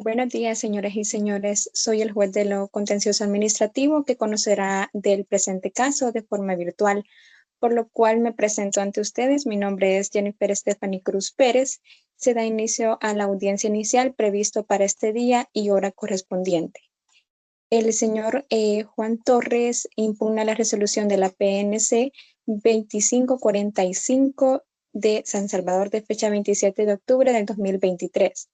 Buenos días, señoras y señores. Soy el juez de lo contencioso administrativo que conocerá del presente caso de forma virtual, por lo cual me presento ante ustedes. Mi nombre es Jennifer Stephanie Cruz Pérez. Se da inicio a la audiencia inicial previsto para este día y hora correspondiente. El señor Juan Torres impugna la resolución de la PNC 2545 de San Salvador de fecha 27 de octubre del 2023,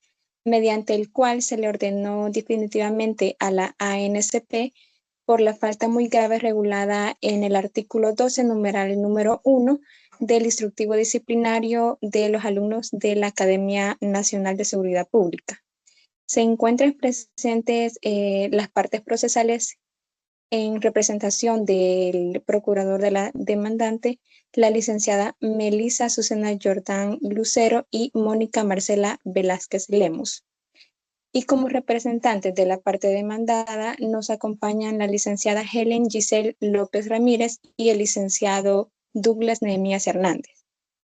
mediante el cual se le ordenó definitivamente a la ANSP por la falta muy grave regulada en el artículo 12, numeral número 1 del instructivo disciplinario de los alumnos de la Academia Nacional de Seguridad Pública. Se encuentran presentes las partes procesales en representación del procurador de la demandante, la licenciada Melissa Azucena Jordán Lucero y Mónica Marcela Velázquez Lemus. Y como representantes de la parte demandada nos acompañan la licenciada Helen Giselle López Ramírez y el licenciado Douglas Nehemías Hernández.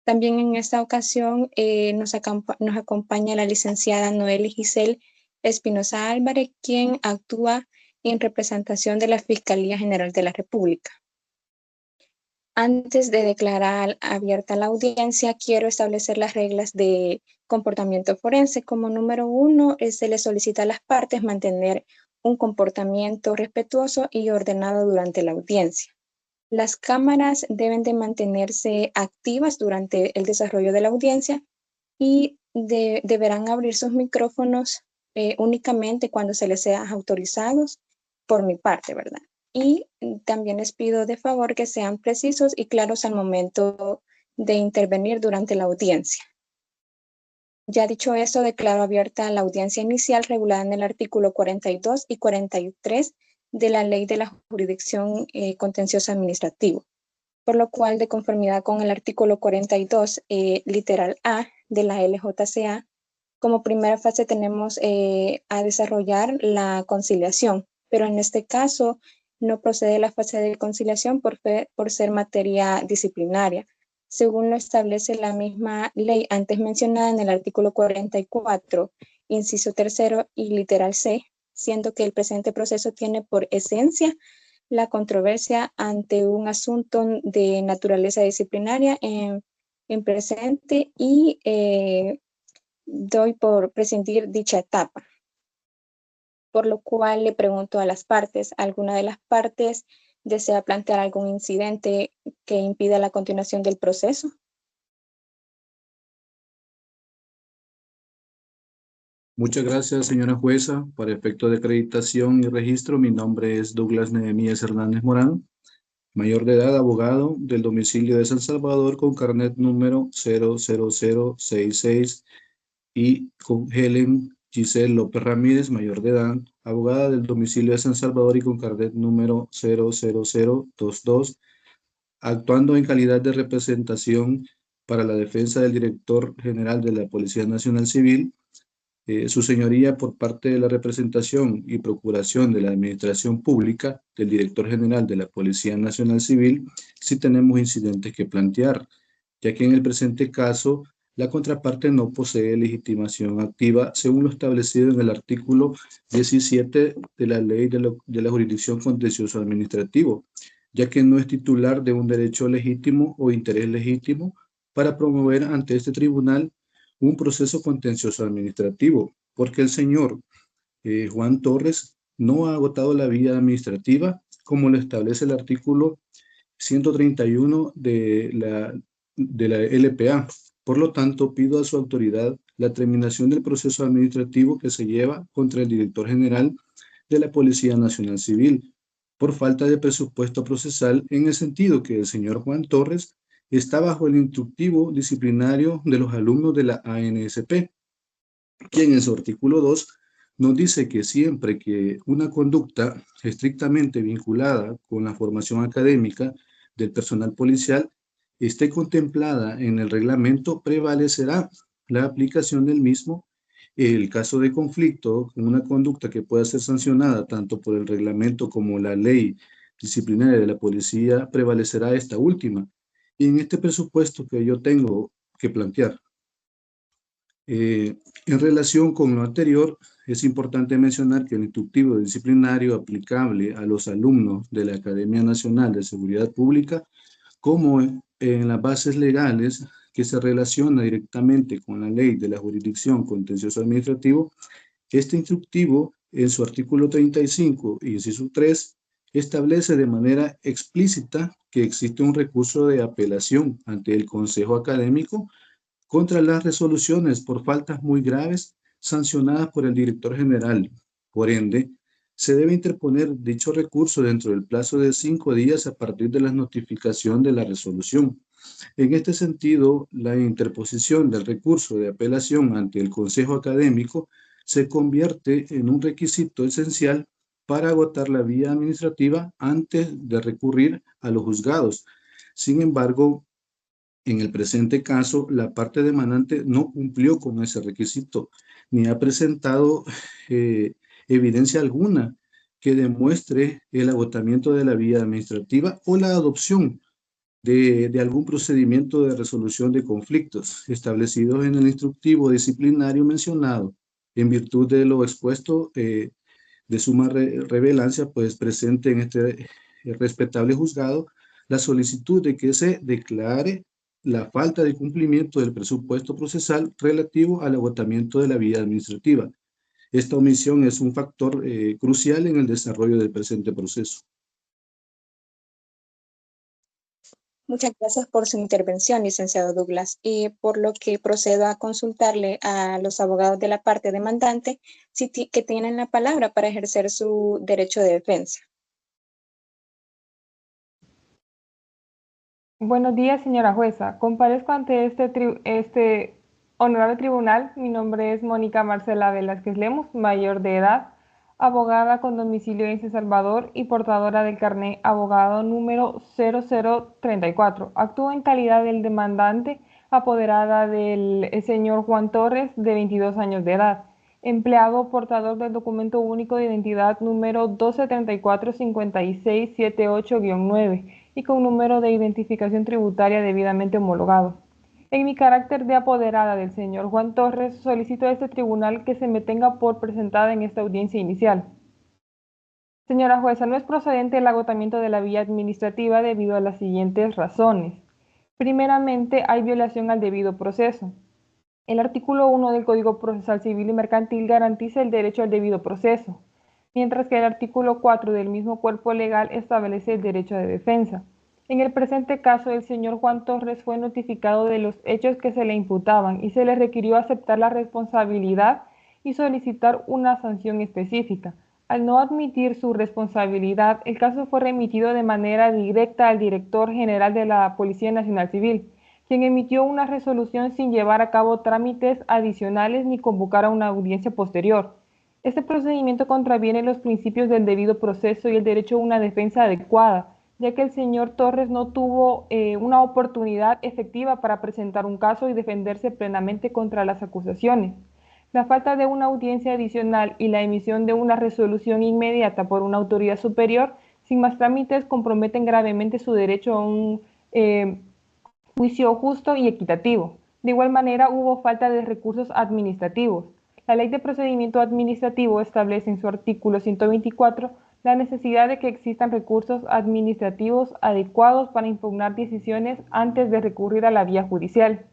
También en esta ocasión nos acompaña la licenciada Noely Giselle Espinosa Álvarez, quien actúa en representación de la Fiscalía General de la República. Antes de declarar abierta la audiencia, quiero establecer las reglas de comportamiento forense. Como número 1, se le solicita a las partes mantener un comportamiento respetuoso y ordenado durante la audiencia. Las cámaras deben de mantenerse activas durante el desarrollo de la audiencia y deberán abrir sus micrófonos únicamente cuando se les sea autorizados por mi parte, ¿verdad? Y también les pido de favor que sean precisos y claros al momento de intervenir durante la audiencia. Ya dicho eso, declaro abierta la audiencia inicial regulada en el artículo 42 y 43 de la Ley de la Jurisdicción Contencioso Administrativo, por lo cual, de conformidad con el artículo 42, literal A de la LJCA, como primera fase tenemos a desarrollar la conciliación, pero en este caso no procede la fase de conciliación por ser materia disciplinaria, según lo establece la misma ley antes mencionada en el artículo 44, inciso tercero y literal C, siendo que el presente proceso tiene por esencia la controversia ante un asunto de naturaleza disciplinaria en presente y doy por prescindir dicha etapa. Por lo cual le pregunto a las partes, ¿alguna de las partes desea plantear algún incidente que impida la continuación del proceso? Muchas gracias, señora jueza. Para efecto de acreditación y registro, mi nombre es Douglas Nehemías Hernández Morán, mayor de edad, abogado del domicilio de San Salvador con carnet número 00066 y con Helen Giselle López Ramírez, mayor de edad, abogada del domicilio de San Salvador y con carnet número 00022, actuando en calidad de representación para la defensa del director general de la Policía Nacional Civil. Su señoría, por parte de la representación y procuración de la Administración Pública del Director General de la Policía Nacional Civil, sí tenemos incidentes que plantear, ya que en el presente caso la contraparte no posee legitimación activa según lo establecido en el artículo 17 de la Ley de la Jurisdicción Contencioso Administrativo, ya que no es titular de un derecho legítimo o interés legítimo para promover ante este tribunal un proceso contencioso administrativo, porque el señor Juan Torres no ha agotado la vía administrativa como lo establece el artículo 131 de la LPA. Por lo tanto, pido a su autoridad la terminación del proceso administrativo que se lleva contra el director general de la Policía Nacional Civil por falta de presupuesto procesal, en el sentido que el señor Juan Torres está bajo el instructivo disciplinario de los alumnos de la ANSP, quien en su artículo 2 nos dice que siempre que una conducta estrictamente vinculada con la formación académica del personal policial esté contemplada en el reglamento, prevalecerá la aplicación del mismo. El caso de conflicto con una conducta que pueda ser sancionada tanto por el reglamento como la ley disciplinaria de la policía, prevalecerá esta última. Y en este presupuesto que yo tengo que plantear, En relación con lo anterior, es importante mencionar que el instructivo disciplinario aplicable a los alumnos de la Academia Nacional de Seguridad Pública, como en las bases legales que se relaciona directamente con la ley de la jurisdicción contencioso administrativo, este instructivo, en su artículo 35, inciso 3, establece de manera explícita que existe un recurso de apelación ante el Consejo Académico contra las resoluciones por faltas muy graves sancionadas por el director general. Por ende, se debe interponer dicho recurso dentro del plazo de 5 días a partir de la notificación de la resolución. En este sentido, la interposición del recurso de apelación ante el Consejo Académico se convierte en un requisito esencial para agotar la vía administrativa antes de recurrir a los juzgados. Sin embargo, en el presente caso, la parte demandante no cumplió con ese requisito, ni ha presentado evidencia alguna que demuestre el agotamiento de la vía administrativa o la adopción de algún procedimiento de resolución de conflictos establecidos en el instructivo disciplinario mencionado. En virtud de lo expuesto, de suma relevancia, pues presente en este respetable juzgado la solicitud de que se declare la falta de cumplimiento del presupuesto procesal relativo al agotamiento de la vía administrativa. Esta omisión es un factor crucial en el desarrollo del presente proceso. Muchas gracias por su intervención, licenciado Douglas. Y por lo que procedo a consultarle a los abogados de la parte demandante que tienen la palabra para ejercer su derecho de defensa. Buenos días, señora jueza. Comparezco ante este honorable tribunal. Mi nombre es Mónica Marcela Velázquez Lemus, mayor de edad, abogada con domicilio en San Salvador y portadora del carné abogado número 0034. Actúo en calidad del demandante, apoderada del señor Juan Torres, de 22 años de edad, empleado portador del documento único de identidad número 1234-5678-9 y con número de identificación tributaria debidamente homologado. En mi carácter de apoderada del señor Juan Torres, solicito a este tribunal que se me tenga por presentada en esta audiencia inicial. Señora jueza, no es procedente el agotamiento de la vía administrativa debido a las siguientes razones. Primeramente, hay violación al debido proceso. El artículo 1 del Código Procesal Civil y Mercantil garantiza el derecho al debido proceso, mientras que el artículo 4 del mismo cuerpo legal establece el derecho de defensa. En el presente caso, el señor Juan Torres fue notificado de los hechos que se le imputaban y se le requirió aceptar la responsabilidad y solicitar una sanción específica. Al no admitir su responsabilidad, el caso fue remitido de manera directa al director general de la Policía Nacional Civil, quien emitió una resolución sin llevar a cabo trámites adicionales ni convocar a una audiencia posterior. Este procedimiento contraviene los principios del debido proceso y el derecho a una defensa adecuada, ya que el señor Torres no tuvo una oportunidad efectiva para presentar un caso y defenderse plenamente contra las acusaciones. La falta de una audiencia adicional y la emisión de una resolución inmediata por una autoridad superior, sin más trámites, comprometen gravemente su derecho a un juicio justo y equitativo. De igual manera, hubo falta de recursos administrativos. La Ley de Procedimiento Administrativo establece en su artículo 124 la necesidad de que existan recursos administrativos adecuados para impugnar decisiones antes de recurrir a la vía judicial.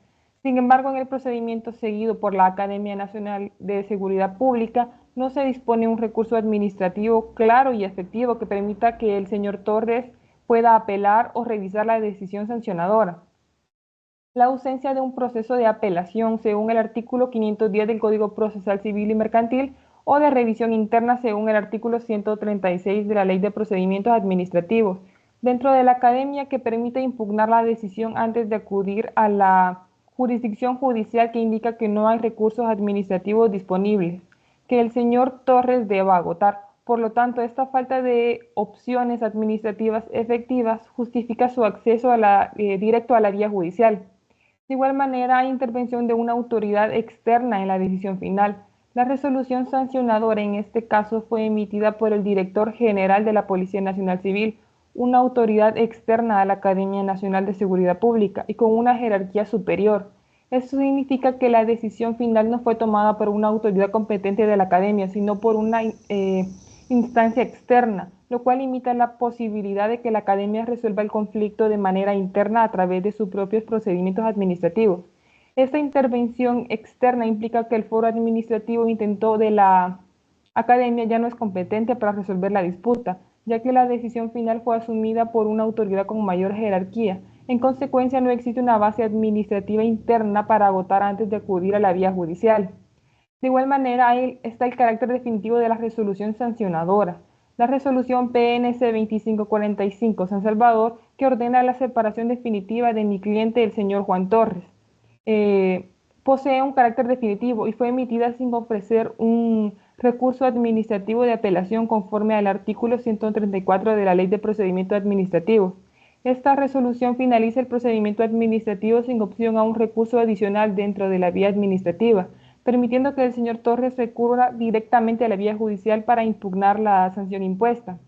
Sin embargo, en el procedimiento seguido por la Academia Nacional de Seguridad Pública, no se dispone un recurso administrativo claro y efectivo que permita que el señor Torres pueda apelar o revisar la decisión sancionadora. La ausencia de un proceso de apelación según el artículo 510 del Código Procesal Civil y Mercantil o de revisión interna según el artículo 136 de la Ley de Procedimientos Administrativos dentro de la Academia, que permite impugnar la decisión antes de acudir a la jurisdicción judicial, que indica que no hay recursos administrativos disponibles que el señor Torres deba agotar. Por lo tanto, esta falta de opciones administrativas efectivas justifica su acceso directo a la vía judicial. De igual manera, hay intervención de una autoridad externa en la decisión final. La resolución sancionadora en este caso fue emitida por el director general de la Policía Nacional Civil, una autoridad externa a la Academia Nacional de Seguridad Pública y con una jerarquía superior. Esto significa que la decisión final no fue tomada por una autoridad competente de la academia, sino por una instancia externa, lo cual limita la posibilidad de que la academia resuelva el conflicto de manera interna a través de sus propios procedimientos administrativos. Esta intervención externa implica que el foro administrativo intentó de la academia ya no es competente para resolver la disputa, ya que la decisión final fue asumida por una autoridad con mayor jerarquía. En consecuencia, no existe una base administrativa interna para agotar antes de acudir a la vía judicial. De igual manera, ahí está el carácter definitivo de la resolución sancionadora. La resolución PNC 2545 San Salvador, que ordena la separación definitiva de mi cliente, el señor Juan Torres, posee un carácter definitivo y fue emitida sin ofrecer un recurso administrativo de apelación conforme al artículo 134 de la Ley de Procedimiento Administrativo. Esta resolución finaliza el procedimiento administrativo sin opción a un recurso adicional dentro de la vía administrativa, permitiendo que el señor Torres recurra directamente a la vía judicial para impugnar la sanción impuesta.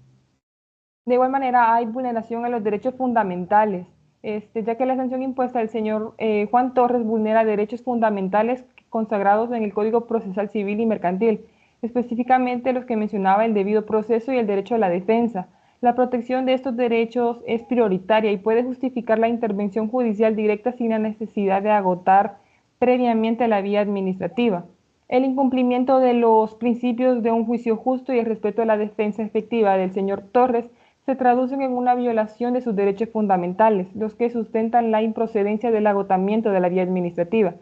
De igual manera, hay vulneración a los derechos fundamentales, ya que la sanción impuesta del señor Juan Torres vulnera derechos fundamentales consagrados en el Código Procesal Civil y Mercantil, específicamente los que mencionaba el debido proceso y el derecho a la defensa. La protección de estos derechos es prioritaria y puede justificar la intervención judicial directa sin la necesidad de agotar previamente la vía administrativa. El incumplimiento de los principios de un juicio justo y el respeto a la defensa efectiva del señor Torres se traducen en una violación de sus derechos fundamentales, los que sustentan la improcedencia del agotamiento de la vía administrativa.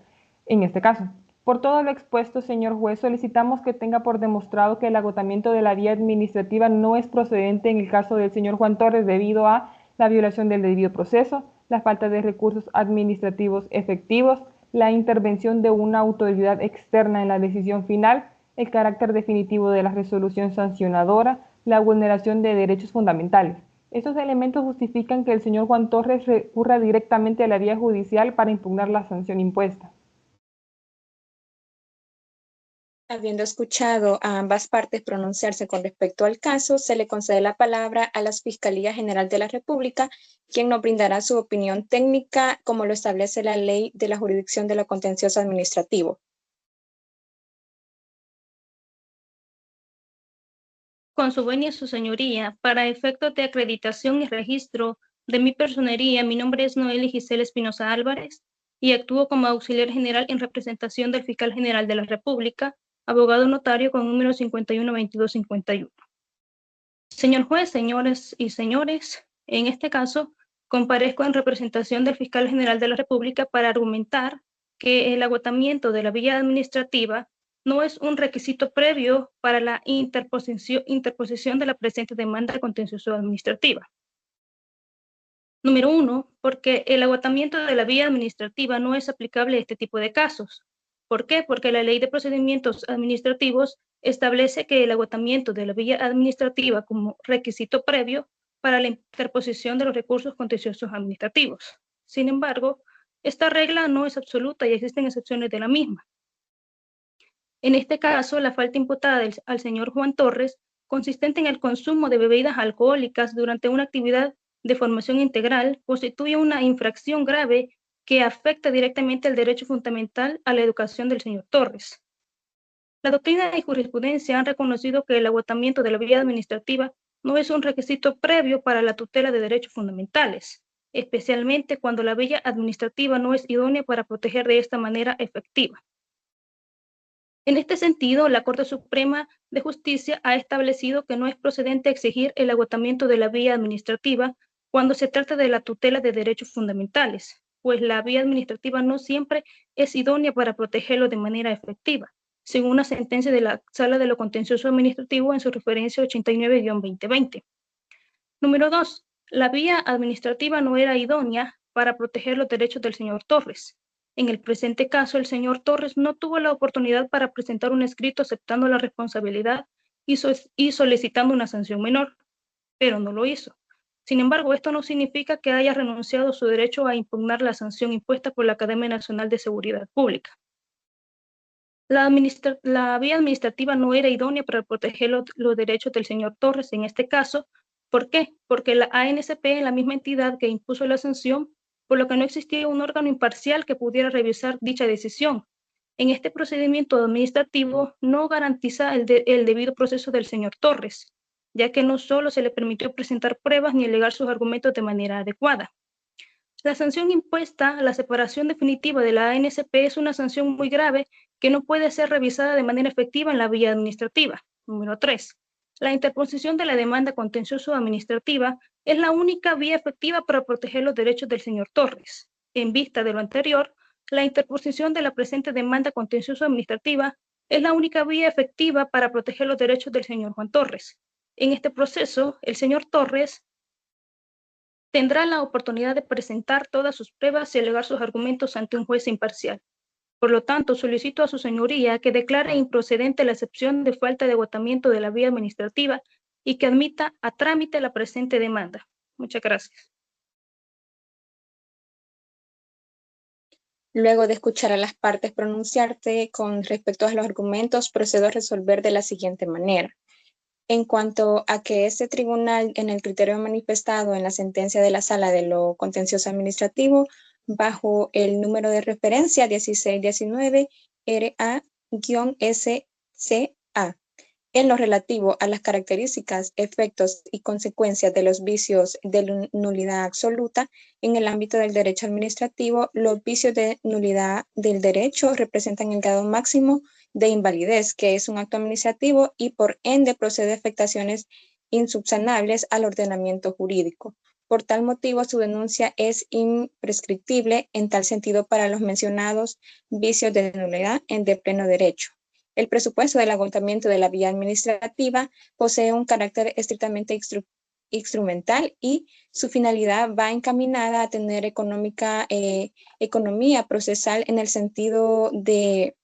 En este caso, por todo lo expuesto, señor juez, solicitamos que tenga por demostrado que el agotamiento de la vía administrativa no es procedente en el caso del señor Juan Torres debido a la violación del debido proceso, la falta de recursos administrativos efectivos, la intervención de una autoridad externa en la decisión final, el carácter definitivo de la resolución sancionadora, la vulneración de derechos fundamentales. Estos elementos justifican que el señor Juan Torres recurra directamente a la vía judicial para impugnar la sanción impuesta. Habiendo escuchado a ambas partes pronunciarse con respecto al caso, se le concede la palabra a la Fiscalía General de la República, quien nos brindará su opinión técnica como lo establece la Ley de la Jurisdicción de lo Contencioso Administrativo. Con su venia, su señoría, para efectos de acreditación y registro de mi personería, mi nombre es Noely Gisela Espinosa Álvarez y actúo como auxiliar general en representación del Fiscal General de la República, abogado notario con número 512251. Señor juez, señores y señores, en este caso comparezco en representación del Fiscal General de la República para argumentar que el agotamiento de la vía administrativa no es un requisito previo para la interposición de la presente demanda contencioso administrativa. Número 1, porque el agotamiento de la vía administrativa no es aplicable a este tipo de casos. ¿Por qué? Porque la Ley de Procedimientos Administrativos establece que el agotamiento de la vía administrativa como requisito previo para la interposición de los recursos contenciosos administrativos. Sin embargo, esta regla no es absoluta y existen excepciones de la misma. En este caso, la falta imputada al señor Juan Torres, consistente en el consumo de bebidas alcohólicas durante una actividad de formación integral, constituye una infracción grave que afecta directamente el derecho fundamental a la educación del señor Torres. La doctrina y jurisprudencia han reconocido que el agotamiento de la vía administrativa no es un requisito previo para la tutela de derechos fundamentales, especialmente cuando la vía administrativa no es idónea para proteger de esta manera efectiva. En este sentido, la Corte Suprema de Justicia ha establecido que no es procedente exigir el agotamiento de la vía administrativa cuando se trata de la tutela de derechos fundamentales, pues la vía administrativa no siempre es idónea para protegerlo de manera efectiva, según una sentencia de la Sala de lo Contencioso Administrativo en su referencia 89-2020. Número 2. La vía administrativa no era idónea para proteger los derechos del señor Torres. En el presente caso, el señor Torres no tuvo la oportunidad para presentar un escrito aceptando la responsabilidad y solicitando una sanción menor, pero no lo hizo. Sin embargo, esto no significa que haya renunciado a su derecho a impugnar la sanción impuesta por la Academia Nacional de Seguridad Pública. La vía administrativa no era idónea para proteger los derechos del señor Torres en este caso. ¿Por qué? Porque la ANSP, la misma entidad que impuso la sanción, por lo que no existía un órgano imparcial que pudiera revisar dicha decisión. En este procedimiento administrativo no garantiza el debido proceso del señor Torres, ya que no solo se le permitió presentar pruebas ni alegar sus argumentos de manera adecuada. La sanción impuesta a la separación definitiva de la ANSP es una sanción muy grave que no puede ser revisada de manera efectiva en la vía administrativa. Número 3. La interposición de la demanda contencioso administrativa es la única vía efectiva para proteger los derechos del señor Torres. En vista de lo anterior, la interposición de la presente demanda contencioso administrativa es la única vía efectiva para proteger los derechos del señor Juan Torres. En este proceso, el señor Torres tendrá la oportunidad de presentar todas sus pruebas y alegar sus argumentos ante un juez imparcial. Por lo tanto, solicito a su señoría que declare improcedente la excepción de falta de agotamiento de la vía administrativa y que admita a trámite la presente demanda. Muchas gracias. Luego de escuchar a las partes pronunciarse con respecto a los argumentos, procedo a resolver de la siguiente manera. En cuanto a que este tribunal, en el criterio manifestado en la sentencia de la Sala de lo Contencioso Administrativo, bajo el número de referencia 1619 RA-SCA, en lo relativo a las características, efectos y consecuencias de los vicios de nulidad absoluta en el ámbito del derecho administrativo, los vicios de nulidad del derecho representan el grado máximo de invalidez, que es un acto administrativo y por ende procede afectaciones insubsanables al ordenamiento jurídico. Por tal motivo, su denuncia es imprescriptible en tal sentido para los mencionados vicios de nulidad de pleno derecho. El presupuesto del agotamiento de la vía administrativa posee un carácter estrictamente instrumental y su finalidad va encaminada a tener economía procesal en el sentido de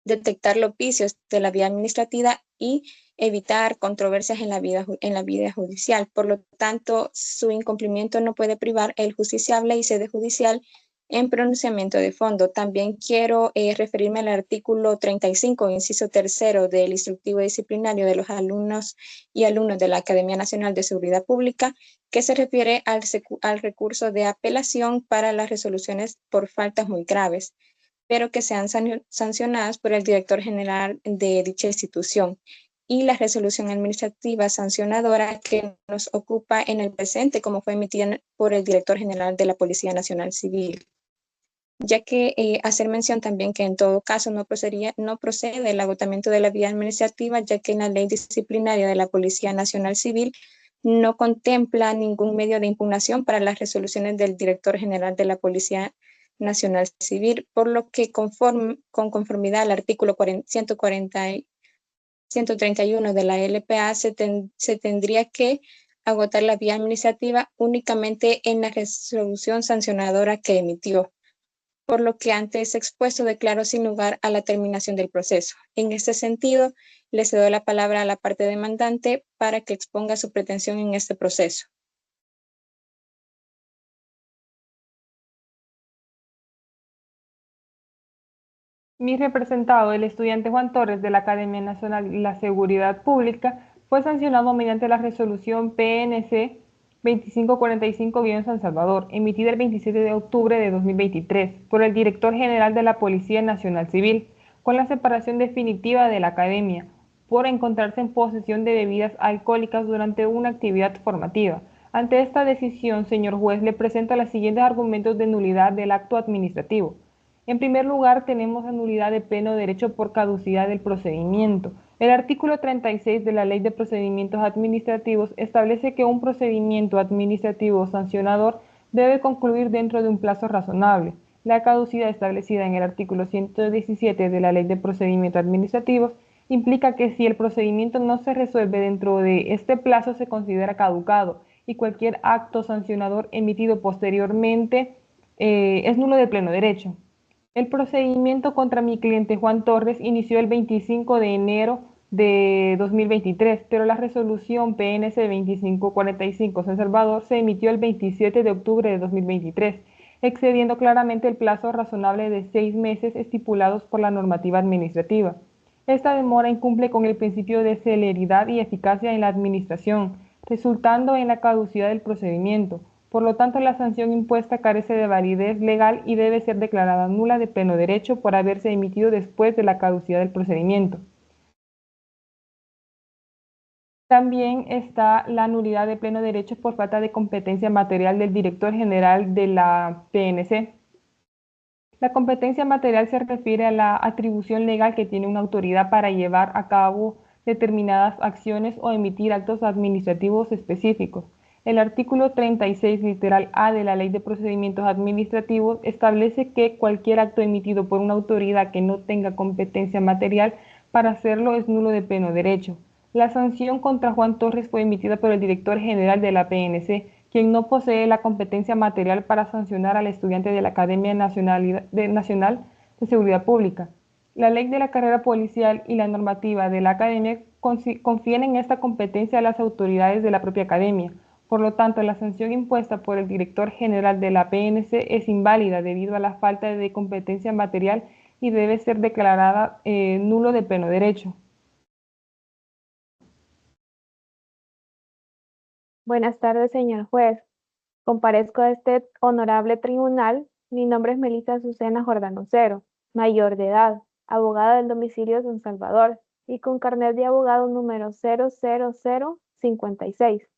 detectar los vicios de la vía administrativa y evitar controversias en la vida judicial. Por lo tanto, su incumplimiento no puede privar el justiciable y sede judicial en pronunciamiento de fondo. También quiero referirme al artículo 35, inciso tercero del instructivo disciplinario de los alumnos y alumnos de la Academia Nacional de Seguridad Pública, que se refiere al recurso de apelación para las resoluciones por faltas muy graves, pero que sean sancionadas por el director general de dicha institución, y la resolución administrativa sancionadora que nos ocupa en el presente, como fue emitida por el director general de la Policía Nacional Civil. Ya que hacer mención también que en todo caso no procede el agotamiento de la vía administrativa, ya que en la ley disciplinaria de la Policía Nacional Civil no contempla ningún medio de impugnación para las resoluciones del director general de la Policía Nacional Civil, por lo que con conformidad al artículo 131 de la LPA se tendría que agotar la vía administrativa únicamente en la resolución sancionadora que emitió, por lo que antes expuesto declaro sin lugar a la terminación del proceso. En este sentido, le cedo la palabra a la parte demandante para que exponga su pretensión en este proceso. Mi representado, el estudiante Juan Torres de la Academia Nacional de la Seguridad Pública, fue sancionado mediante la resolución PNC 2545-San Salvador, emitida el 27 de octubre de 2023 por el director general de la Policía Nacional Civil, con la separación definitiva de la Academia, por encontrarse en posesión de bebidas alcohólicas durante una actividad formativa. Ante esta decisión, señor juez, le presento los siguientes argumentos de nulidad del acto administrativo. En primer lugar, tenemos la nulidad de pleno derecho por caducidad del procedimiento. El artículo 36 de la Ley de Procedimientos Administrativos establece que un procedimiento administrativo sancionador debe concluir dentro de un plazo razonable. La caducidad establecida en el artículo 117 de la Ley de Procedimientos Administrativos implica que si el procedimiento no se resuelve dentro de este plazo se considera caducado y cualquier acto sancionador emitido posteriormente es nulo de pleno derecho. El procedimiento contra mi cliente Juan Torres inició el 25 de enero de 2023, pero la resolución PNC 2545 San Salvador se emitió el 27 de octubre de 2023, excediendo claramente el plazo razonable de 6 meses estipulados por la normativa administrativa. Esta demora incumple con el principio de celeridad y eficacia en la administración, resultando en la caducidad del procedimiento. Por lo tanto, la sanción impuesta carece de validez legal y debe ser declarada nula de pleno derecho por haberse emitido después de la caducidad del procedimiento. También está la nulidad de pleno derecho por falta de competencia material del director general de la PNC. La competencia material se refiere a la atribución legal que tiene una autoridad para llevar a cabo determinadas acciones o emitir actos administrativos específicos. El artículo 36, literal A de la Ley de Procedimientos Administrativos establece que cualquier acto emitido por una autoridad que no tenga competencia material para hacerlo es nulo de pleno derecho. La sanción contra Juan Torres fue emitida por el director general de la PNC, quien no posee la competencia material para sancionar al estudiante de la Academia Nacional de Seguridad Pública. La ley de la carrera policial y la normativa de la Academia confieren esta competencia a las autoridades de la propia Academia. Por lo tanto, la sanción impuesta por el director general de la PNC es inválida debido a la falta de competencia material y debe ser declarada nulo de pleno derecho. Buenas tardes, señor juez. Comparezco a este honorable tribunal. Mi nombre es Melissa Azucena Jordán Lucero, mayor de edad, abogada del domicilio de San Salvador y con carnet de abogado número 00056.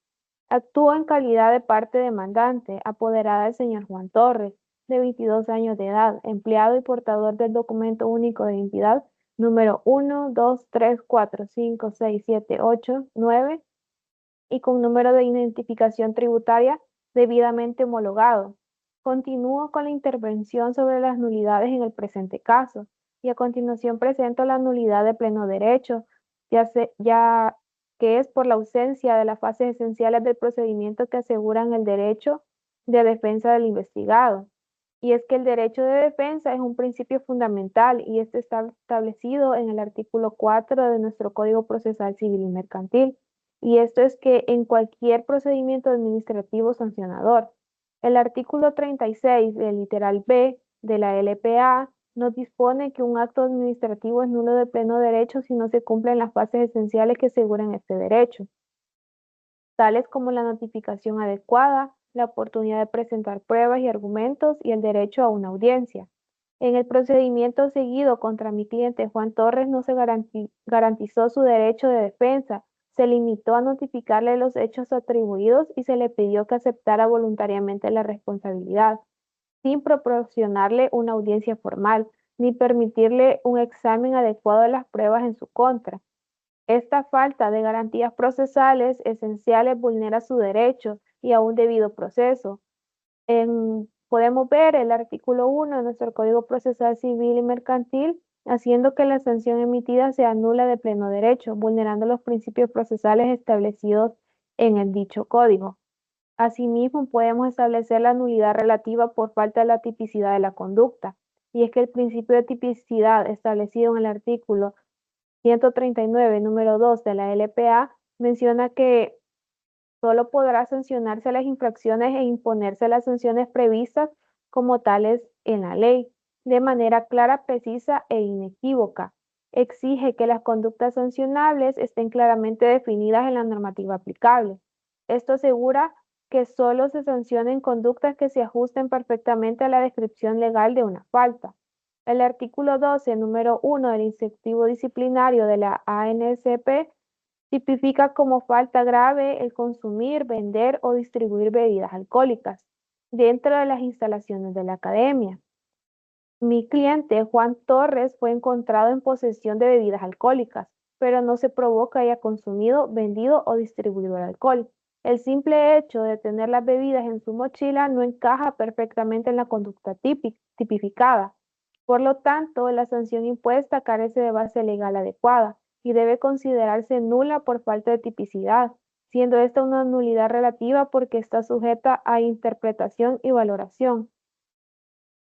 Actúo en calidad de parte demandante, apoderada del señor Juan Torres, de 22 años de edad, empleado y portador del documento único de identidad número 1, 2, 3, 4, 5, 6, 7, 8, 9 y con número de identificación tributaria debidamente homologado. Continúo con la intervención sobre las nulidades en el presente caso y a continuación presento la nulidad de pleno derecho, ya que es por la ausencia de las fases esenciales del procedimiento que aseguran el derecho de defensa del investigado. Y es que el derecho de defensa es un principio fundamental y este está establecido en el artículo 4 de nuestro Código Procesal Civil y Mercantil. Y esto es que en cualquier procedimiento administrativo sancionador, el artículo 36 del literal B de la LPA nos dispone que un acto administrativo es nulo de pleno derecho si no se cumplen las fases esenciales que aseguran este derecho, tales como la notificación adecuada, la oportunidad de presentar pruebas y argumentos y el derecho a una audiencia. En el procedimiento seguido contra mi cliente Juan Torres no se garantizó su derecho de defensa, se limitó a notificarle los hechos atribuidos y se le pidió que aceptara voluntariamente la responsabilidad, sin proporcionarle una audiencia formal, ni permitirle un examen adecuado de las pruebas en su contra. Esta falta de garantías procesales esenciales vulnera su derecho y a un debido proceso. Podemos ver el artículo 1 de nuestro Código Procesal Civil y Mercantil, haciendo que la sanción emitida sea nula de pleno derecho, vulnerando los principios procesales establecidos en el dicho código. Asimismo, podemos establecer la nulidad relativa por falta de la tipicidad de la conducta, y es que el principio de tipicidad establecido en el artículo 139, número 2 de la LPA, menciona que solo podrá sancionarse las infracciones e imponerse las sanciones previstas como tales en la ley, de manera clara, precisa e inequívoca. Exige que las conductas sancionables estén claramente definidas en la normativa aplicable. Esto asegura que solo se sancionen conductas que se ajusten perfectamente a la descripción legal de una falta. El artículo 12, número 1 del incentivo disciplinario de la ANSP tipifica como falta grave el consumir, vender o distribuir bebidas alcohólicas dentro de las instalaciones de la academia. Mi cliente, Juan Torres, fue encontrado en posesión de bebidas alcohólicas, pero no se probó que haya consumido, vendido o distribuido el alcohol. El simple hecho de tener las bebidas en su mochila no encaja perfectamente en la conducta tipificada. Por lo tanto, la sanción impuesta carece de base legal adecuada y debe considerarse nula por falta de tipicidad, siendo esta una nulidad relativa porque está sujeta a interpretación y valoración.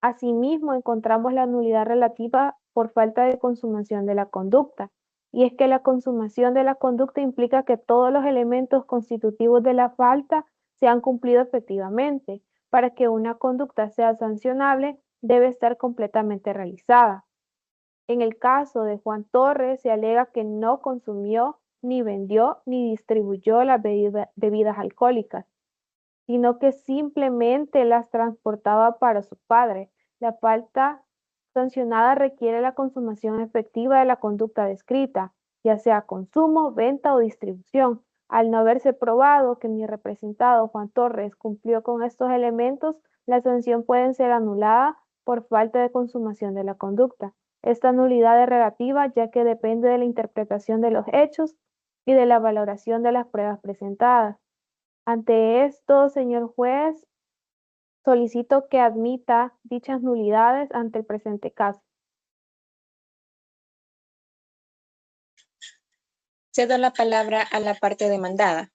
Asimismo, encontramos la nulidad relativa por falta de consumación de la conducta, y es que la consumación de la conducta implica que todos los elementos constitutivos de la falta se han cumplido efectivamente. Para que una conducta sea sancionable, debe estar completamente realizada. En el caso de Juan Torres, se alega que no consumió, ni vendió, ni distribuyó las bebidas alcohólicas. sino que simplemente las transportaba para su padre. La falta sancionada requiere la consumación efectiva de la conducta descrita, ya sea consumo, venta o distribución. Al no haberse probado que mi representado Juan Torres cumplió con estos elementos, la sanción puede ser anulada por falta de consumación de la conducta. Esta nulidad es relativa ya que depende de la interpretación de los hechos y de la valoración de las pruebas presentadas. Ante esto, señor juez, solicito que admita dichas nulidades ante el presente caso. Cedo la palabra a la parte demandada.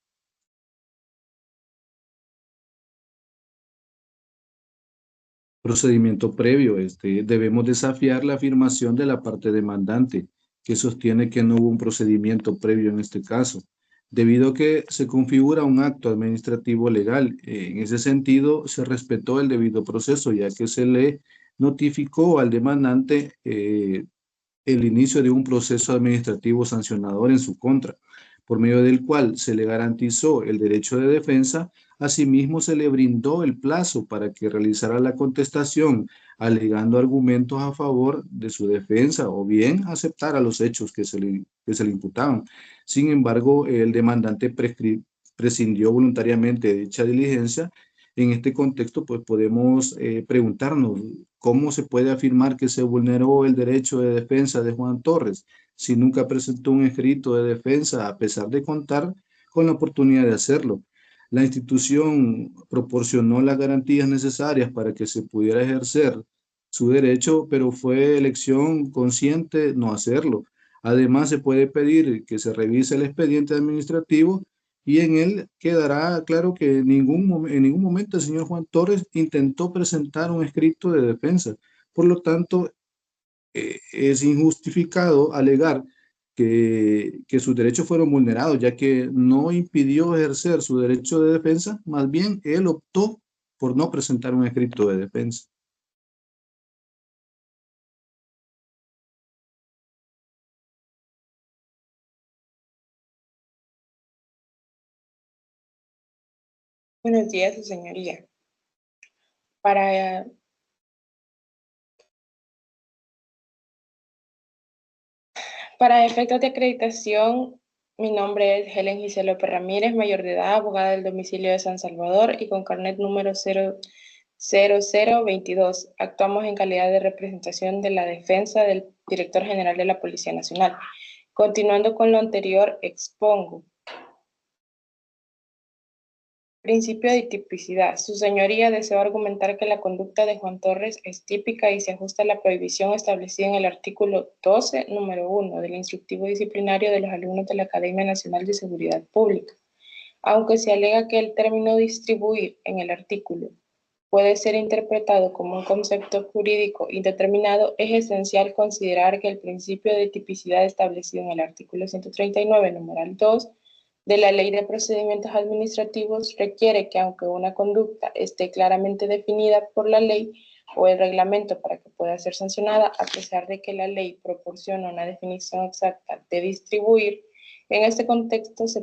Procedimiento previo. Debemos desafiar la afirmación de la parte demandante, que sostiene que no hubo un procedimiento previo en este caso, debido a que se configura un acto administrativo legal. En ese sentido, se respetó el debido proceso, ya que se le notificó al demandante el inicio de un proceso administrativo sancionador en su contra, por medio del cual se le garantizó el derecho de defensa. Asimismo, se le brindó el plazo para que realizara la contestación, alegando argumentos a favor de su defensa o bien aceptara los hechos que se le imputaban. Sin embargo, el demandante prescindió voluntariamente de dicha diligencia. En este contexto, pues podemos preguntarnos cómo se puede afirmar que se vulneró el derecho de defensa de Juan Torres si nunca presentó un escrito de defensa a pesar de contar con la oportunidad de hacerlo. La institución proporcionó las garantías necesarias para que se pudiera ejercer su derecho, pero fue elección consciente no hacerlo. Además, se puede pedir que se revise el expediente administrativo y en él quedará claro que en ningún momento el señor Juan Torres intentó presentar un escrito de defensa. Por lo tanto, es injustificado alegar que sus derechos fueron vulnerados, ya que no impidió ejercer su derecho de defensa, más bien él optó por no presentar un escrito de defensa. Buenos días, su señoría. Para efectos de acreditación, mi nombre es Helen Gisela López Ramírez, mayor de edad, abogada del domicilio de San Salvador y con carnet número 00022. Actuamos en calidad de representación de la defensa del director general de la Policía Nacional. Continuando con lo anterior, expongo. Principio de tipicidad. Su señoría desea argumentar que la conducta de Juan Torres es típica y se ajusta a la prohibición establecida en el artículo 12, número 1 del instructivo disciplinario de los alumnos de la Academia Nacional de Seguridad Pública. Aunque se alega que el término distribuir en el artículo puede ser interpretado como un concepto jurídico indeterminado, es esencial considerar que el principio de tipicidad establecido en el artículo 139, numeral 2, de la Ley de Procedimientos Administrativos requiere que aunque una conducta esté claramente definida por la ley o el reglamento para que pueda ser sancionada, a pesar de que la ley proporciona una definición exacta de distribuir, en este contexto se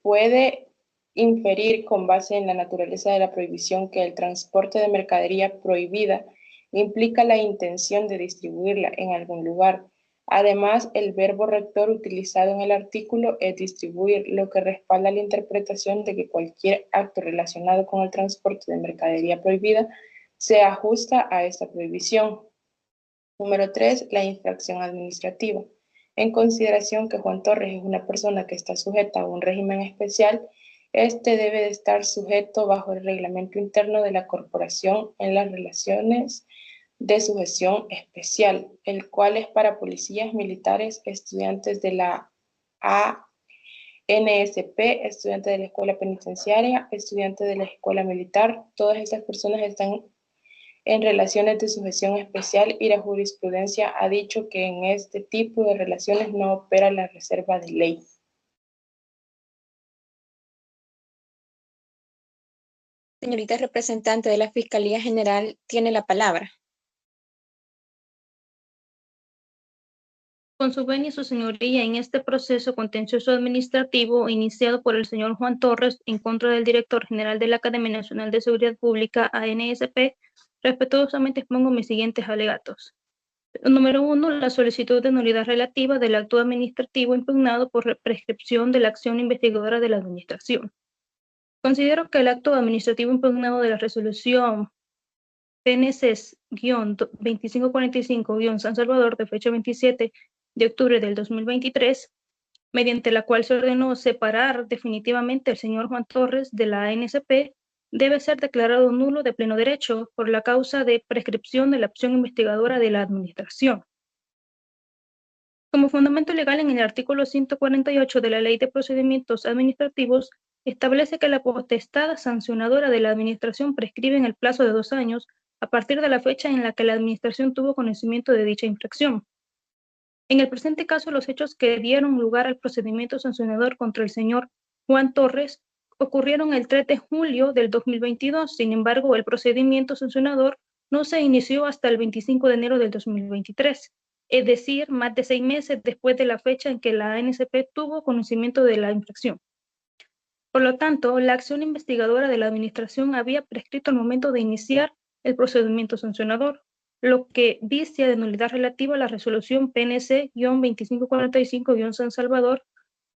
puede inferir con base en la naturaleza de la prohibición que el transporte de mercadería prohibida implica la intención de distribuirla en algún lugar. Además, el verbo rector utilizado en el artículo es distribuir, lo que respalda la interpretación de que cualquier acto relacionado con el transporte de mercadería prohibida se ajusta a esta prohibición. Número 3, la infracción administrativa. En consideración que Juan Torres es una persona que está sujeta a un régimen especial, este debe de estar sujeto bajo el reglamento interno de la corporación en las relaciones de sujeción especial, el cual es para policías militares, estudiantes de la ANSP, estudiantes de la escuela penitenciaria, estudiantes de la escuela militar. Todas estas personas están en relaciones de sujeción especial y la jurisprudencia ha dicho que en este tipo de relaciones no opera la reserva de ley. Señorita representante de la Fiscalía General, tiene la palabra. Con su venia, su señoría, en este proceso contencioso administrativo iniciado por el señor Juan Torres en contra del director general de la Academia Nacional de Seguridad Pública, ANSP, respetuosamente expongo mis siguientes alegatos. Número 1, la solicitud de nulidad relativa del acto administrativo impugnado por prescripción de la acción investigadora de la Administración. Considero que el acto administrativo impugnado de la resolución PNC-2545-San Salvador de fecha 27 de octubre del 2023, mediante la cual se ordenó separar definitivamente al señor Juan Torres de la ANSP, debe ser declarado nulo de pleno derecho por la causa de prescripción de la acción investigadora de la Administración. Como fundamento legal, en el artículo 148 de la Ley de Procedimientos Administrativos, establece que la potestad sancionadora de la Administración prescribe en el plazo de 2 años a partir de la fecha en la que la Administración tuvo conocimiento de dicha infracción. En el presente caso, los hechos que dieron lugar al procedimiento sancionador contra el señor Juan Torres ocurrieron el 3 de julio del 2022. Sin embargo, el procedimiento sancionador no se inició hasta el 25 de enero del 2023, es decir, más de 6 meses después de la fecha en que la ANSP tuvo conocimiento de la infracción. Por lo tanto, la acción investigadora de la Administración había prescrito al momento de iniciar el procedimiento sancionador, lo que vicia de nulidad relativa a la resolución PNC-2545-San Salvador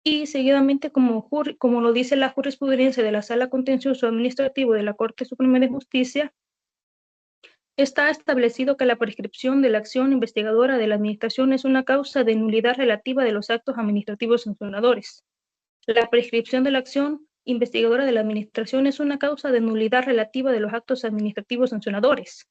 y seguidamente, como lo dice la jurisprudencia de la Sala Contencioso Administrativo de la Corte Suprema de Justicia, está establecido que la prescripción de la acción investigadora de la Administración es una causa de nulidad relativa de los actos administrativos sancionadores. La prescripción de la acción investigadora de la Administración es una causa de nulidad relativa de los actos administrativos sancionadores,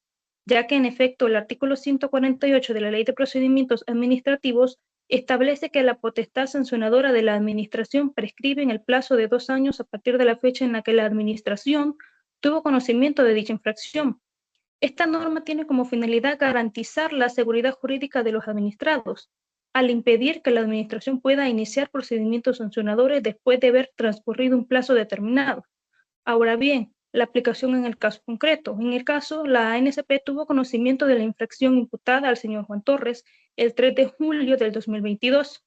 ya que en efecto el artículo 148 de la Ley de Procedimientos Administrativos establece que la potestad sancionadora de la Administración prescribe en el plazo de 2 años a partir de la fecha en la que la Administración tuvo conocimiento de dicha infracción. Esta norma tiene como finalidad garantizar la seguridad jurídica de los administrados, al impedir que la Administración pueda iniciar procedimientos sancionadores después de haber transcurrido un plazo determinado. Ahora bien, la aplicación en el caso concreto. En el caso, la ANSP tuvo conocimiento de la infracción imputada al señor Juan Torres el 3 de julio del 2022.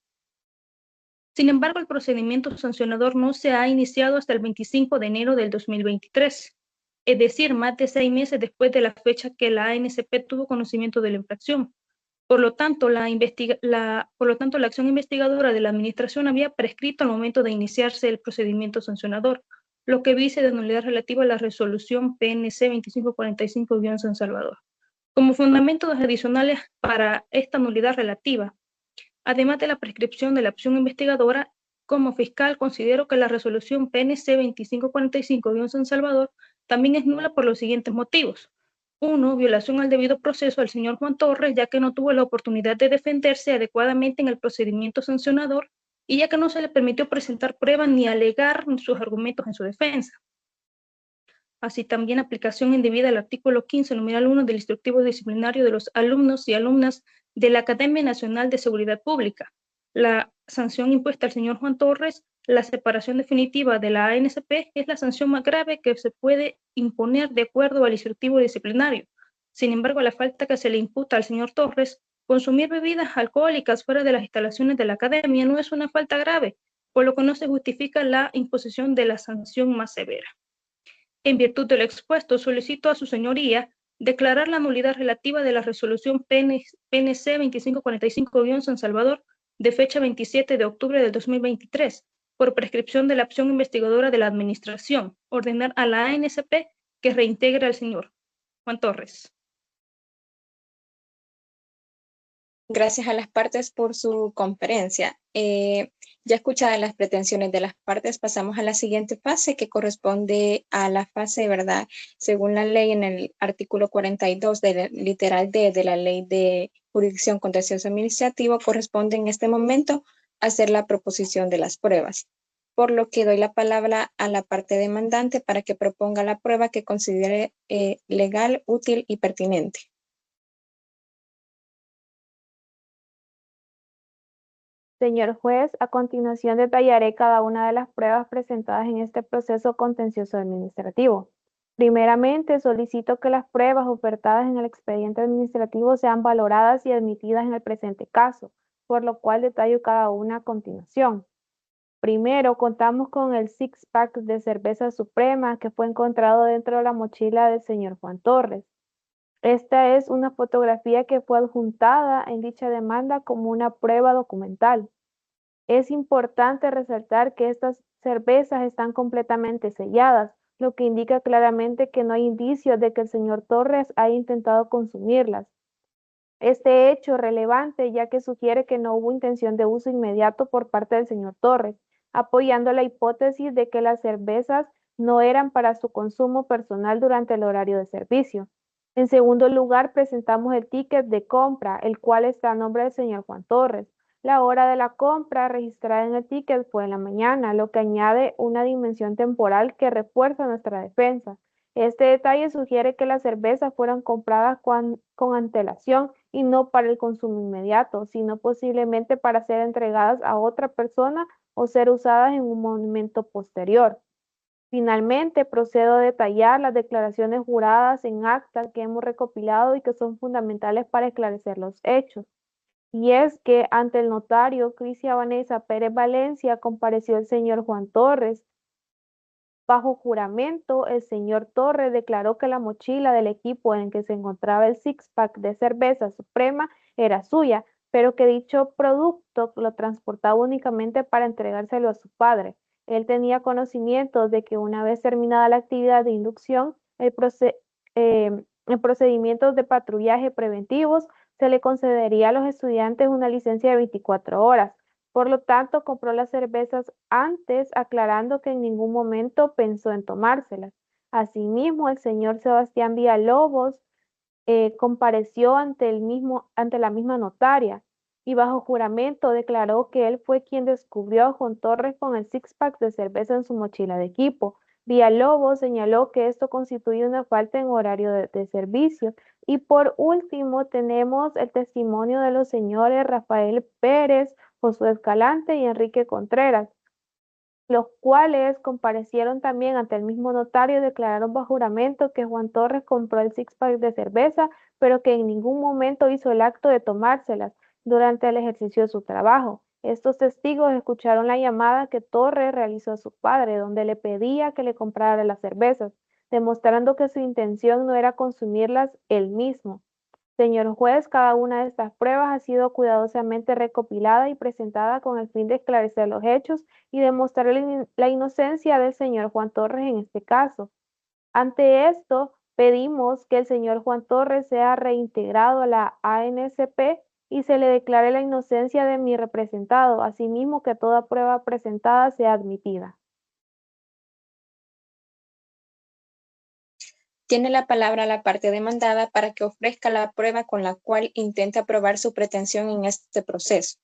Sin embargo, el procedimiento sancionador no se ha iniciado hasta el 25 de enero del 2023, es decir, más de 6 meses después de la fecha que la ANSP tuvo conocimiento de la infracción. Por lo tanto, la acción investigadora de la Administración había prescrito al momento de iniciarse el procedimiento sancionador, lo que vicia de nulidad relativa a la resolución PNC 2545-San Salvador. Como fundamentos adicionales para esta nulidad relativa, además de la prescripción de la acción investigadora, como fiscal considero que la resolución PNC 2545-San Salvador también es nula por los siguientes motivos. 1. Violación al debido proceso al señor Juan Torres, ya que no tuvo la oportunidad de defenderse adecuadamente en el procedimiento sancionador y ya que no se le permitió presentar pruebas ni alegar sus argumentos en su defensa. Así también aplicación indebida al artículo 15, numeral 1 del instructivo disciplinario de los alumnos y alumnas de la Academia Nacional de Seguridad Pública. La sanción impuesta al señor Juan Torres, la separación definitiva de la ANSP, es la sanción más grave que se puede imponer de acuerdo al instructivo disciplinario. Sin embargo, la falta que se le imputa al señor Torres, consumir bebidas alcohólicas fuera de las instalaciones de la academia, no es una falta grave, por lo que no se justifica la imposición de la sanción más severa. En virtud de lo expuesto, solicito a su señoría declarar la nulidad relativa de la resolución PNC 2545-San Salvador de fecha 27 de octubre del 2023 por prescripción de la acción investigadora de la Administración, ordenar a la ANSP que reintegre al señor Juan Torres. Gracias a las partes por su conferencia. Ya escuchadas las pretensiones de las partes, pasamos a la siguiente fase que corresponde a la fase, ¿verdad? Según la ley en el artículo 42 del literal D de la Ley de Jurisdicción Contencioso Administrativo, corresponde en este momento hacer la proposición de las pruebas. Por lo que doy la palabra a la parte demandante para que proponga la prueba que considere legal, útil y pertinente. Señor juez, a continuación detallaré cada una de las pruebas presentadas en este proceso contencioso administrativo. Primeramente, solicito que las pruebas ofertadas en el expediente administrativo sean valoradas y admitidas en el presente caso, por lo cual detallo cada una a continuación. Primero, contamos con el six-pack de cerveza suprema que fue encontrado dentro de la mochila del señor Juan Torres. Esta es una fotografía que fue adjuntada en dicha demanda como una prueba documental. Es importante resaltar que estas cervezas están completamente selladas, lo que indica claramente que no hay indicios de que el señor Torres haya intentado consumirlas. Este hecho es relevante ya que sugiere que no hubo intención de uso inmediato por parte del señor Torres, apoyando la hipótesis de que las cervezas no eran para su consumo personal durante el horario de servicio. En segundo lugar, presentamos el ticket de compra, el cual está a nombre del señor Juan Torres. La hora de la compra registrada en el ticket fue en la mañana, lo que añade una dimensión temporal que refuerza nuestra defensa. Este detalle sugiere que las cervezas fueron compradas con antelación y no para el consumo inmediato, sino posiblemente para ser entregadas a otra persona o ser usadas en un momento posterior. Finalmente, procedo a detallar las declaraciones juradas en acta que hemos recopilado y que son fundamentales para esclarecer los hechos. Y es que ante el notario Crisia Vanessa Pérez Valencia compareció el señor Juan Torres. Bajo juramento, el señor Torres declaró que la mochila del equipo en que se encontraba el six-pack de cerveza suprema era suya, pero que dicho producto lo transportaba únicamente para entregárselo a su padre. Él tenía conocimiento de que una vez terminada la actividad de inducción, en procedimientos de patrullaje preventivos, se le concedería a los estudiantes una licencia de 24 horas. Por lo tanto, compró las cervezas antes, aclarando que en ningún momento pensó en tomárselas. Asimismo, el señor Sebastián Villalobos compareció ante la misma notaria y bajo juramento declaró que él fue quien descubrió a Juan Torres con el six-pack de cerveza en su mochila de equipo. Villalobos señaló que esto constituye una falta en horario de servicio. Y por último, tenemos el testimonio de los señores Rafael Pérez, Josué Escalante y Enrique Contreras, los cuales comparecieron también ante el mismo notario y declararon bajo juramento que Juan Torres compró el six-pack de cerveza, pero que en ningún momento hizo el acto de tomárselas durante el ejercicio de su trabajo. Estos testigos escucharon la llamada que Torres realizó a su padre, donde le pedía que le comprara las cervezas, demostrando que su intención no era consumirlas él mismo. Señor juez, cada una de estas pruebas ha sido cuidadosamente recopilada y presentada con el fin de esclarecer los hechos y demostrar la inocencia del señor Juan Torres en este caso. Ante esto, pedimos que el señor Juan Torres sea reintegrado a la ANSP y se le declare la inocencia de mi representado, asimismo que toda prueba presentada sea admitida. Tiene la palabra la parte demandada para que ofrezca la prueba con la cual intenta probar su pretensión en este proceso.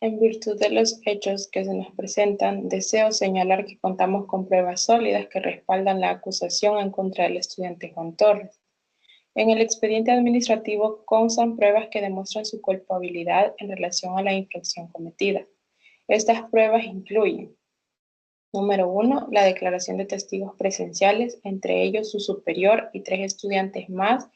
En virtud de los hechos que se nos presentan, deseo señalar que contamos con pruebas sólidas que respaldan la acusación en contra del estudiante Juan Torres. En el expediente administrativo constan pruebas que demuestran su culpabilidad en relación a la infracción cometida. Estas pruebas incluyen: número 1, la declaración de testigos presenciales, entre ellos su superior y 3 estudiantes más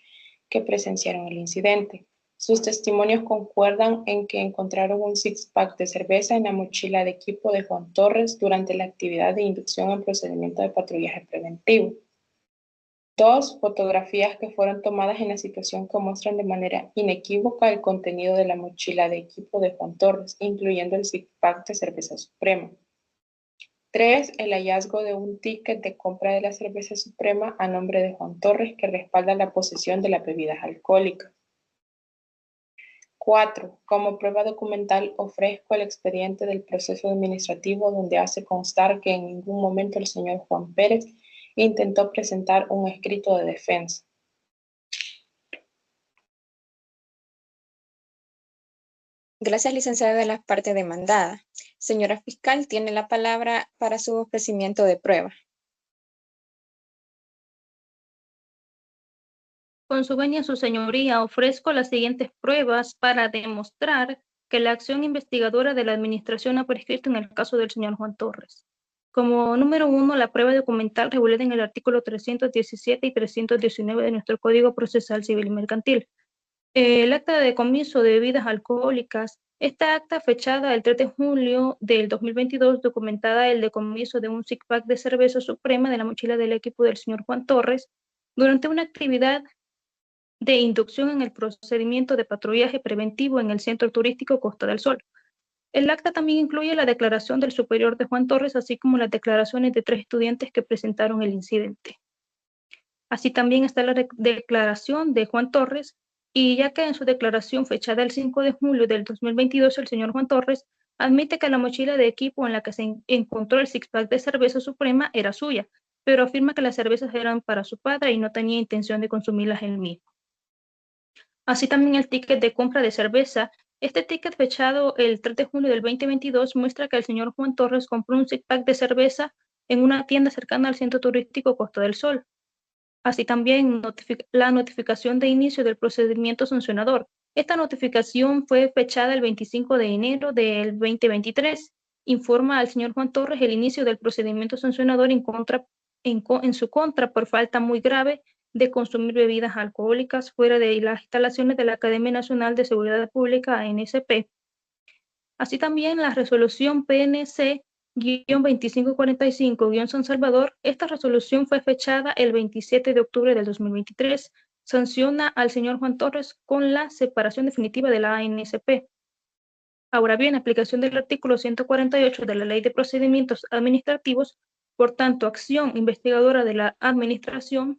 que presenciaron el incidente. Sus testimonios concuerdan en que encontraron un six-pack de cerveza en la mochila de equipo de Juan Torres durante la actividad de inducción en procedimiento de patrullaje preventivo. 2, fotografías que fueron tomadas en la situación que muestran de manera inequívoca el contenido de la mochila de equipo de Juan Torres, incluyendo el six-pack de cerveza suprema. 3, el hallazgo de un ticket de compra de la cerveza suprema a nombre de Juan Torres que respalda la posesión de las bebidas alcohólicas. 4, como prueba documental ofrezco el expediente del proceso administrativo donde hace constar que en ningún momento el señor Juan Pérez intentó presentar un escrito de defensa. Gracias, licenciada de la parte demandada. Señora fiscal, tiene la palabra para su ofrecimiento de prueba. Con su venia, su señoría, ofrezco las siguientes pruebas para demostrar que la acción investigadora de la administración ha prescrito en el caso del señor Juan Torres. Como número 1, la prueba documental regulada en el artículo 317 y 319 de nuestro Código Procesal Civil y Mercantil. El acta de decomiso de bebidas alcohólicas. Esta acta fechada el 3 de julio del 2022 documentada el decomiso de un six-pack de cerveza suprema de la mochila del equipo del señor Juan Torres durante una actividad de inducción en el procedimiento de patrullaje preventivo en el centro turístico Costa del Sol. El acta también incluye la declaración del superior de Juan Torres, así como las declaraciones de 3 estudiantes que presentaron el incidente. Así también está la declaración de Juan Torres, y ya que en su declaración fechada el 5 de julio del 2022, el señor Juan Torres admite que la mochila de equipo en la que se encontró el six-pack de cerveza suprema era suya, pero afirma que las cervezas eran para su padre y no tenía intención de consumirlas él mismo. Así también el ticket de compra de cerveza. Este ticket fechado el 3 de julio del 2022 muestra que el señor Juan Torres compró un six-pack de cerveza en una tienda cercana al centro turístico Costa del Sol. Así también la notificación de inicio del procedimiento sancionador. Esta notificación fue fechada el 25 de enero del 2023. Informa al señor Juan Torres el inicio del procedimiento sancionador en su contra por falta muy grave de consumir bebidas alcohólicas fuera de las instalaciones de la Academia Nacional de Seguridad Pública, ANSP. Así también la resolución PNC-2545-San Salvador. Esta resolución fue fechada el 27 de octubre del 2023. Sanciona al señor Juan Torres con la separación definitiva de la ANSP. Ahora bien, aplicación del artículo 148 de la Ley de Procedimientos Administrativos, por tanto, acción investigadora de la Administración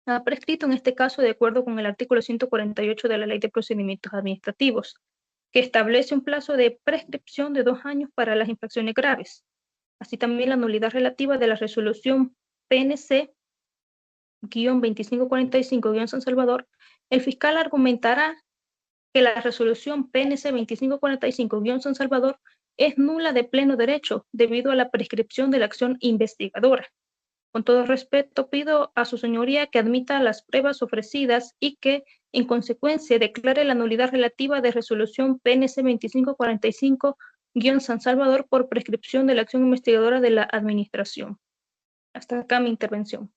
ha prescrito en este caso de acuerdo con el artículo 148 de la Ley de Procedimientos Administrativos, que establece un plazo de prescripción de 2 años para las infracciones graves. Así también la nulidad relativa de la resolución PNC-2545-San Salvador. El fiscal argumentará que la resolución PNC 2545-San Salvador es nula de pleno derecho debido a la prescripción de la acción investigadora. Con todo respeto, pido a su señoría que admita las pruebas ofrecidas y que, en consecuencia, declare la nulidad relativa de resolución PNC 2545-San Salvador por prescripción de la acción investigadora de la Administración. Hasta acá mi intervención.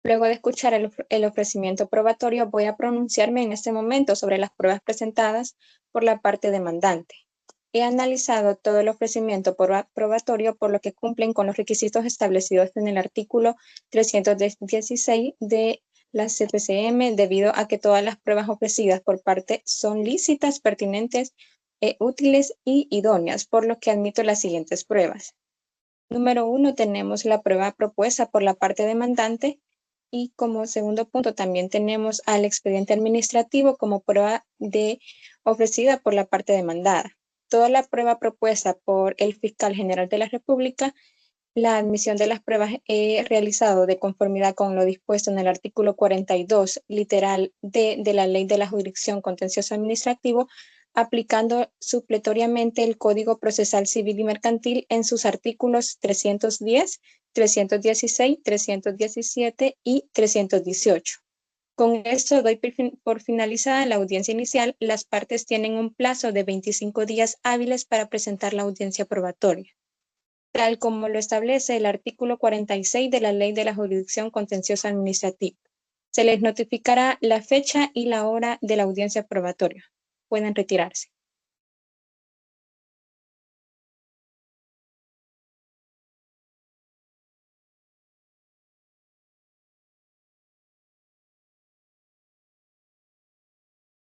Luego de escuchar el ofrecimiento probatorio, voy a pronunciarme en este momento sobre las pruebas presentadas por la parte demandante. He analizado todo el ofrecimiento probatorio por lo que cumplen con los requisitos establecidos en el artículo 316 de la CPCM, debido a que todas las pruebas ofrecidas por parte son lícitas, pertinentes, útiles y idóneas, por lo que admito las siguientes pruebas. Número 1, tenemos la prueba propuesta por la parte demandante, y como segundo punto también tenemos al expediente administrativo como prueba ofrecida por la parte demandada. Toda la prueba propuesta por el fiscal general de la República, la admisión de las pruebas he realizado de conformidad con lo dispuesto en el artículo 42, literal D de la Ley de la Jurisdicción Contencioso Administrativo, aplicando supletoriamente el Código Procesal Civil y Mercantil en sus artículos 310, 316, 317 y 318. Con esto doy por finalizada la audiencia inicial. Las partes tienen un plazo de 25 días hábiles para presentar la audiencia probatoria, tal como lo establece el artículo 46 de la Ley de la Jurisdicción Contencioso Administrativa. Se les notificará la fecha y la hora de la audiencia probatoria. Pueden retirarse.